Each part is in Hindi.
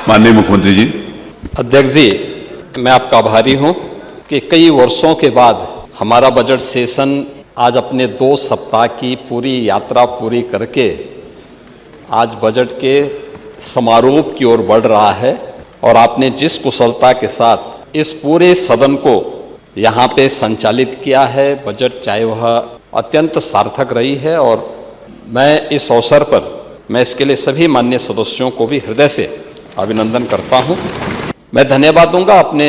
माननीय मुख्यमंत्री जी। अध्यक्ष जी, मैं आपका आभारी हूं कि कई वर्षों के बाद हमारा बजट सेशन आज अपने 2 सप्ताह की पूरी यात्रा पूरी करके आज बजट के समारोह की ओर बढ़ रहा है और आपने जिस कुशलता के साथ इस पूरे सदन को यहाँ पे संचालित किया है, बजट चाहे वह अत्यंत सार्थक रही है और मैं इस अवसर पर मैं इसके लिए सभी माननीय सदस्यों को भी हृदय से अभिनंदन करता हूं। मैं धन्यवाद दूंगा अपने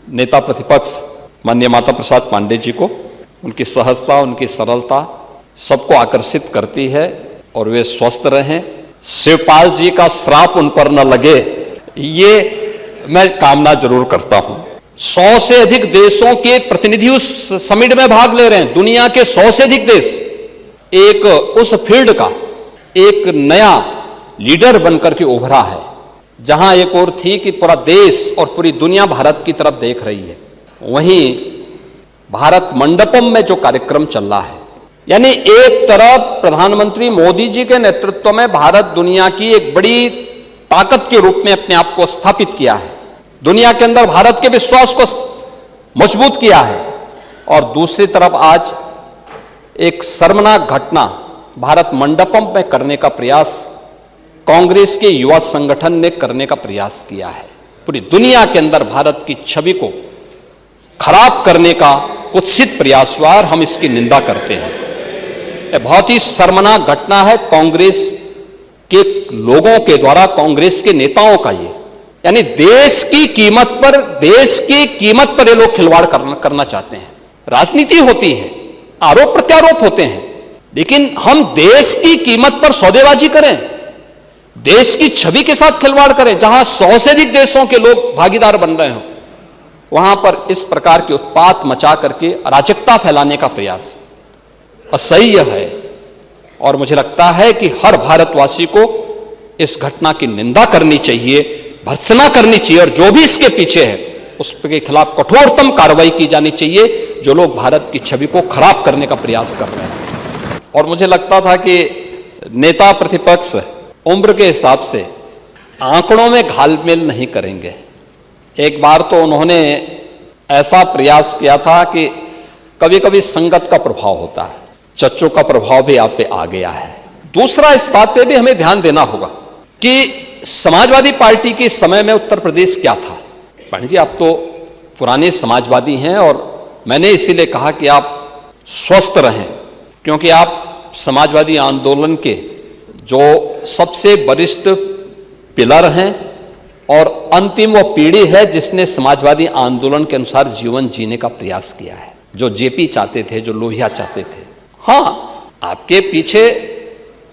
नेता प्रतिपक्ष माननीय माता प्रसाद पांडे जी को। उनकी सहजता, उनकी सरलता सबको आकर्षित करती है और वे स्वस्थ रहें। शिवपाल जी का श्राप उन पर न लगे, ये मैं कामना जरूर करता हूं। 100 से अधिक देशों के प्रतिनिधि उस समिट में भाग ले रहे हैं। दुनिया के 100 से अधिक देश एक उस फील्ड का एक नया लीडर बनकर के उभरा है, जहां एक और थी कि पूरा देश और पूरी दुनिया भारत की तरफ देख रही है, वहीं भारत मंडपम में जो कार्यक्रम चल रहा है, यानी एक तरफ प्रधानमंत्री मोदी जी के नेतृत्व में भारत दुनिया की एक बड़ी ताकत के रूप में अपने आप को स्थापित किया है, दुनिया के अंदर भारत के विश्वास को मजबूत किया है, और दूसरी तरफ आज एक शर्मनाक घटना भारत मंडपम में करने का प्रयास कांग्रेस के युवा संगठन ने करने का प्रयास किया है। पूरी दुनिया के अंदर भारत की छवि को खराब करने का कुत्सित प्रयास हुआ और हम इसकी निंदा करते हैं। यह बहुत ही शर्मनाक घटना है कांग्रेस के लोगों के द्वारा, कांग्रेस के नेताओं का ये, यानी देश की कीमत पर ये लोग खिलवाड़ करना चाहते हैं। राजनीति होती है, आरोप प्रत्यारोप होते हैं, लेकिन हम देश की कीमत पर सौदेबाजी करें, देश की छवि के साथ खिलवाड़ करें, जहां 100 से अधिक देशों के लोग भागीदार बन रहे हो, वहां पर इस प्रकार के उत्पात मचा करके अराजकता फैलाने का प्रयास असह्य है। और मुझे लगता है कि हर भारतवासी को इस घटना की निंदा करनी चाहिए, भर्त्सना करनी चाहिए, और जो भी इसके पीछे है उसके खिलाफ कठोरतम कार्रवाई की जानी चाहिए, जो लोग भारत की छवि को खराब करने का प्रयास कर रहे हैं। और मुझे लगता था कि नेता प्रतिपक्ष उम्र के हिसाब से आंकड़ों में घालमेल नहीं करेंगे। एक बार तो उन्होंने ऐसा प्रयास किया था कि कभी कभी संगत का प्रभाव होता है, चच्चों का प्रभाव भी आप पे आ गया है। दूसरा, इस बात पे भी हमें ध्यान देना होगा कि समाजवादी पार्टी के समय में उत्तर प्रदेश क्या था। पांडे जी, आप तो पुराने समाजवादी हैं और मैंने इसीलिए कहा कि आप स्वस्थ रहें, क्योंकि आप समाजवादी आंदोलन के जो सबसे वरिष्ठ पिलर हैं और अंतिम वो पीढ़ी है जिसने समाजवादी आंदोलन के अनुसार जीवन जीने का प्रयास किया है, जो जेपी चाहते थे, जो लोहिया चाहते थे। हाँ, आपके पीछे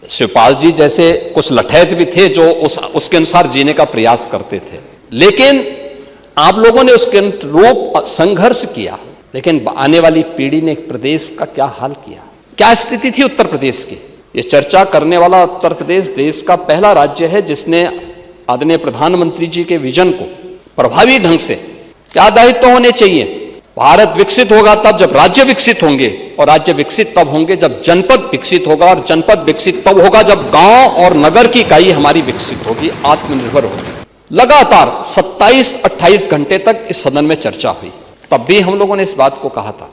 शिवपाल जी जैसे कुछ लठैत भी थे जो उसके अनुसार जीने का प्रयास करते थे, लेकिन आप लोगों ने उसके अनुरूप संघर्ष किया। लेकिन आने वाली पीढ़ी ने प्रदेश का क्या हाल किया, क्या स्थिति थी उत्तर प्रदेश की। ये चर्चा करने वाला उत्तर प्रदेश देश का पहला राज्य है जिसने आदरणीय प्रधानमंत्री जी के विजन को प्रभावी ढंग से, क्या दायित्व होने चाहिए, भारत विकसित होगा तब जब राज्य विकसित होंगे, और राज्य विकसित तब होंगे जब जनपद विकसित होगा, और जनपद विकसित तब होगा जब गांव और नगर की इकाई हमारी विकसित होगी, आत्मनिर्भर होगी। लगातार 27-28 घंटे तक इस सदन में चर्चा हुई, तब भी हम लोगों ने इस बात को कहा था।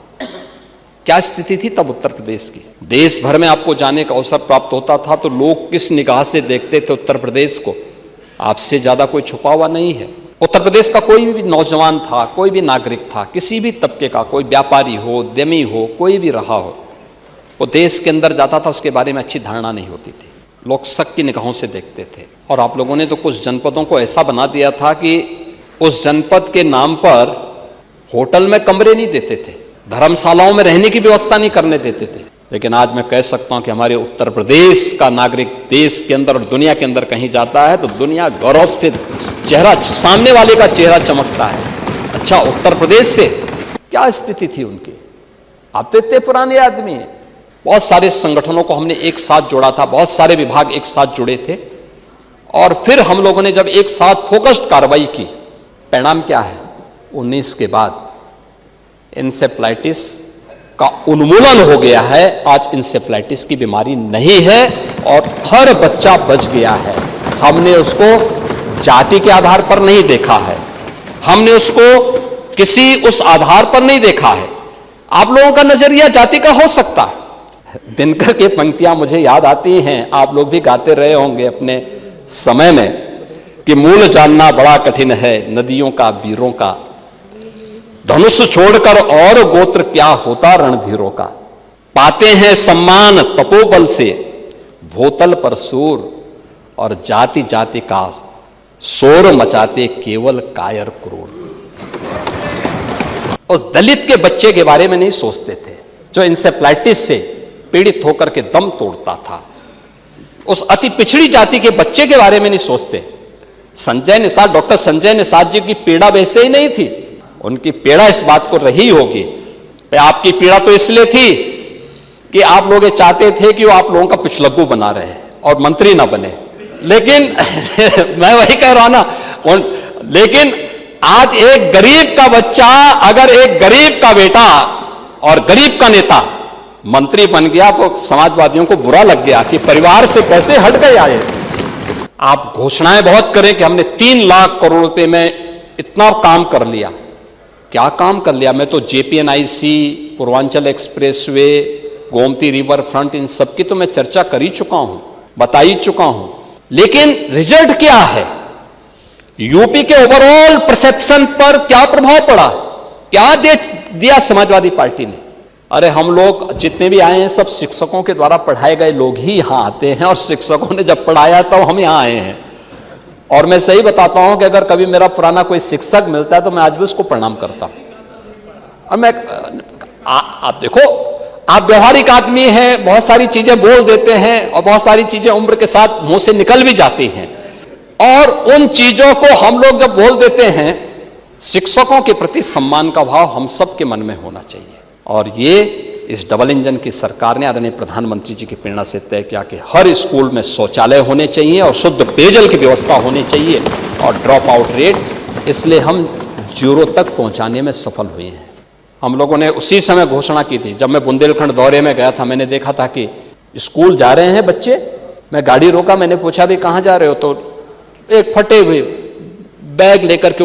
क्या स्थिति थी तब उत्तर प्रदेश की। देश भर में आपको जाने का अवसर प्राप्त होता था तो लोग किस निगाह से देखते थे उत्तर प्रदेश को, आपसे ज्यादा कोई छुपा हुआ नहीं है। उत्तर प्रदेश का कोई भी नौजवान था, कोई भी नागरिक था, किसी भी तबके का, कोई व्यापारी हो, उद्यमी हो, कोई भी रहा हो, वो देश के अंदर जाता था, उसके बारे में अच्छी धारणा नहीं होती थी, लोग शक की निगाहों से देखते थे। और आप लोगों ने तो कुछ जनपदों को ऐसा बना दिया था कि उस जनपद के नाम पर होटल में कमरे नहीं देते थे, धर्मशालाओं में रहने की व्यवस्था नहीं करने देते थे। लेकिन आज मैं कह सकता हूं कि हमारे उत्तर प्रदेश का नागरिक देश के अंदर और दुनिया के अंदर कहीं जाता है तो दुनिया गौरव से चेहरा, सामने वाले का चेहरा चमकता है। अच्छा, उत्तर प्रदेश से क्या स्थिति थी उनकी। आप तो इतने पुराने आदमी हैं। बहुत सारे संगठनों को हमने एक साथ जोड़ा था, बहुत सारे विभाग एक साथ जुड़े थे, और फिर हम लोगों ने जब एक साथ फोकस्ड कार्रवाई की, परिणाम क्या है, 19 के बाद इंसेफ्लाइटिस का उन्मूलन हो गया है। आज इंसेफ्लाइटिस की बीमारी नहीं है और हर बच्चा बच गया है। हमने उसको जाति के आधार पर नहीं देखा है, हमने उसको किसी उस आधार पर नहीं देखा है। आप लोगों का नजरिया जाति का हो सकता है। दिनकर की पंक्तियां मुझे याद आती हैं, आप लोग भी गाते रहे होंगे अपने समय में, कि मूल जानना बड़ा कठिन है नदियों का वीरों का, धनुष छोड़कर और गोत्र क्या होता रणधीरों का। पाते हैं सम्मान तपोबल से भूतल पर सूर, और जाति जाति का शोर मचाते केवल कायर क्रूर। उस दलित के बच्चे के बारे में नहीं सोचते थे जो इंसेफ्लाइटिस से पीड़ित होकर के दम तोड़ता था। उस अति पिछड़ी जाति के बच्चे के बारे में नहीं सोचते। संजय निषाद, डॉक्टर संजय निषाद जी की पीड़ा वैसे ही नहीं थी, उनकी पीड़ा इस बात को रही होगी। आपकी पीड़ा तो इसलिए थी कि आप लोग ये चाहते थे कि वो आप लोगों का पिछलग्गू बना रहे और मंत्री ना बने। लेकिन मैं वही कह रहा हूं ना, लेकिन आज एक गरीब का बच्चा, अगर एक गरीब का बेटा और गरीब का नेता मंत्री बन गया तो समाजवादियों को बुरा लग गया कि परिवार से कैसे हट गए आए। आप घोषणाएं बहुत करें कि हमने 3 लाख करोड़ रुपए में इतना काम कर लिया। क्या काम कर लिया? मैं तो JPNIC, Purvanchal expressway, Gomti river front, इन सब की तो मैं चर्चा कर ही चुका हूं, बता ही चुका हूं। लेकिन रिजल्ट क्या है? यूपी के ओवरऑल परसेप्शन पर क्या प्रभाव पड़ा? क्या दे दिया समाजवादी पार्टी ने? अरे हम लोग जितने भी आए हैं सब शिक्षकों के द्वारा पढ़ाए गए लोग ही यहां आते हैं, और शिक्षकों ने जब पढ़ाया तो हम यहां आए हैं। और मैं सही बताता हूं कि अगर कभी मेरा पुराना कोई शिक्षक मिलता है तो मैं आज भी उसको प्रणाम करता हूं। और मैं आप देखो, आप व्यवहारिक आदमी हैं, बहुत सारी चीजें बोल देते हैं और बहुत सारी चीजें उम्र के साथ मुंह से निकल भी जाती हैं, और उन चीजों को हम लोग जब बोल देते हैं, शिक्षकों के प्रति सम्मान का भाव हम सब के मन में होना चाहिए। और ये इस डबल इंजन की सरकार ने आदरणीय प्रधानमंत्री जी की प्रेरणा से तय किया कि हर स्कूल में शौचालय होने चाहिए और शुद्ध पेयजल की व्यवस्था होनी चाहिए, और ड्रॉप आउट रेट इसलिए हम 0 तक पहुंचाने में सफल हुए हैं। हम लोगों ने उसी समय घोषणा की थी। जब मैं बुंदेलखंड दौरे में गया था, मैंने देखा था कि स्कूल जा रहे हैं बच्चे, मैं गाड़ी रोका, मैंने पूछा भी कहाँ जा रहे हो, तो एक फटे हुए बैग लेकर के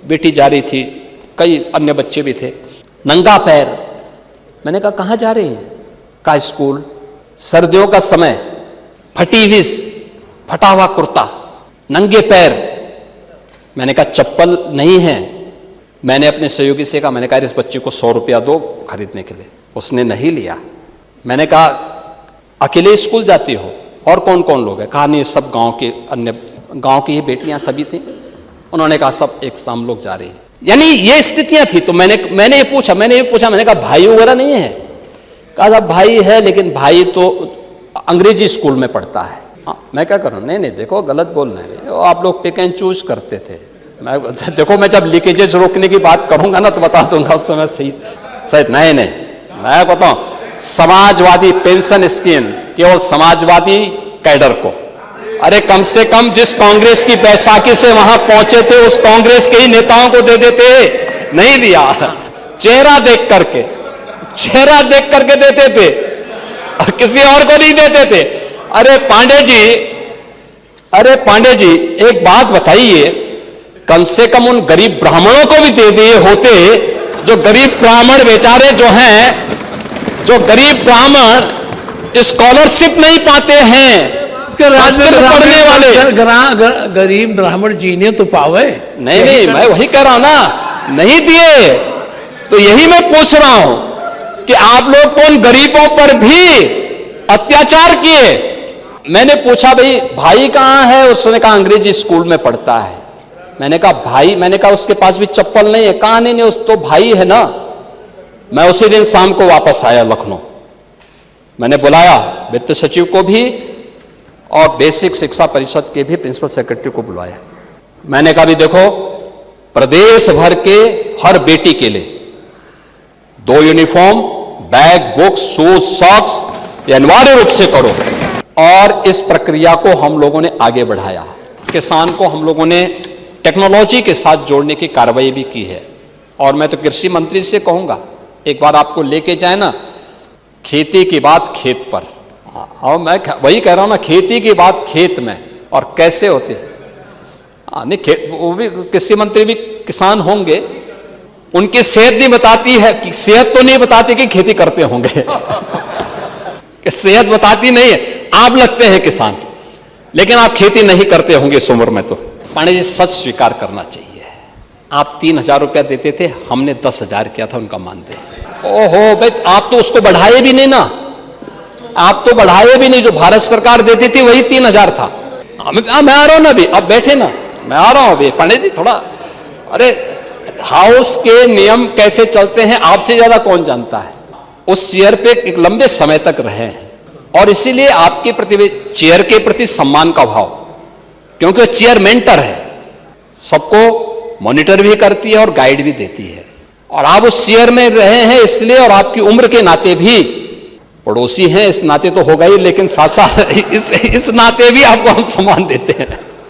बेटी जा रही थी, कई अन्य बच्चे भी थे, नंगा पैर। मैंने कहा कहाँ जा रही हैं? का स्कूल। सर्दियों का समय, फटी हुई, फटा हुआ कुर्ता, नंगे पैर। मैंने कहा चप्पल नहीं है। मैंने अपने सहयोगी से कहा, मैंने कहा इस बच्चे को 100 रुपया दो खरीदने के लिए। उसने नहीं लिया। मैंने कहा अकेले स्कूल जाती हो? और कौन कौन लोग हैं? कहा नहीं, सब गांव के, अन्य गांव की ही बेटियां सभी थी। उन्होंने कहा सब एक शाम लोग जा रही हैं। यानी ये स्थितियां थी। तो मैंने ये पूछा, मैंने कहा भाई वगैरह नहीं है? कहा साहब भाई है, लेकिन भाई तो अंग्रेजी स्कूल में पढ़ता है। मैं क्या करूं? नहीं देखो गलत बोल रहे हैं आप लोग, पिक एंड चूज करते थे। देखो मैं जब लीकेजेस रोकने की बात करूंगा ना तो बता दूंगा उस समय सही। नहीं मैं बताऊं, समाजवादी पेंशन स्कीम केवल समाजवादी कैडर को। अरे कम से कम जिस कांग्रेस की बैसाखी से वहां पहुंचे थे उस कांग्रेस के ही नेताओं को दे देते, नहीं दिया। चेहरा देख करके देते थे, किसी और को नहीं देते थे। अरे पांडे जी एक बात बताइए, कम से कम उन गरीब ब्राह्मणों को भी दे दिए होते। जो गरीब ब्राह्मण बेचारे जो गरीब ब्राह्मण स्कॉलरशिप नहीं पाते हैं, पढ़ने वाले गरीब ब्राह्मण जीने तो पावे। नहीं मैं वही कह रहा हूं ना, नहीं दिए। तो यही मैं पूछ रहा हूं कि आप लोग तो उन गरीबों पर भी अत्याचार किए। मैंने पूछा भाई कहां है? उसने कहा अंग्रेजी स्कूल में पढ़ता है। मैंने कहा भाई, मैंने कहा उसके पास भी चप्पल नहीं है। कहा नहीं उस तो भाई है ना। मैं उसी दिन शाम को वापस आया लखनऊ। मैंने बुलाया वित्त सचिव को भी और बेसिक शिक्षा परिषद के भी प्रिंसिपल सेक्रेटरी को बुलाया। मैंने कहा भी देखो, प्रदेश भर के हर बेटी के लिए 2 uniform, bag, books, shoes, socks ये अनिवार्य रूप से करो। और इस प्रक्रिया को हम लोगों ने आगे बढ़ाया। किसान को हम लोगों ने टेक्नोलॉजी के साथ जोड़ने की कार्रवाई भी की है। और मैं तो कृषि मंत्री से कहूंगा एक बार आपको लेके जाए ना, खेती की बात खेत पर। और मैं वही कह रहा हूं ना, खेती की बात खेत में और कैसे होती है। नहीं, वो भी कृषि मंत्री भी किसान होंगे, उनकी सेहत नहीं बताती है कि सेहत तो नहीं बताती कि खेती करते होंगे कि सेहत बताती नहीं है, आप लगते हैं किसान लेकिन आप खेती नहीं करते होंगे इस उम्र में। तो पांडे जी सच स्वीकार करना चाहिए, आप 3,000 रुपया देते थे, हमने 10,000 किया था उनका मानदेय। ओहो भाई, आप तो उसको बढ़ाए भी नहीं ना, आप तो बढ़ाए भी नहीं, जो भारत सरकार देती थी वही 3,000 था। मैं आ रहा हूं ना अभी, अब बैठे ना, मैं आ रहा हूं अभी। पांडे जी थोड़ा, अरे हाउस के नियम कैसे चलते हैं आपसे ज्यादा कौन जानता है। उस चेयर पे एक लंबे समय तक रहे हैं और इसीलिए आपके प्रति, चेयर के प्रति सम्मान का भाव, क्योंकि वो चेयर मेंटर है, सबको मॉनिटर भी करती है और गाइड भी देती है, और आप उस चेयर में रहे हैं इसलिए, और आपकी उम्र के नाते भी, पड़ोसी हैं इस नाते तो होगा ही, लेकिन साथ साथ इस नाते भी आपको हम सम्मान देते हैं।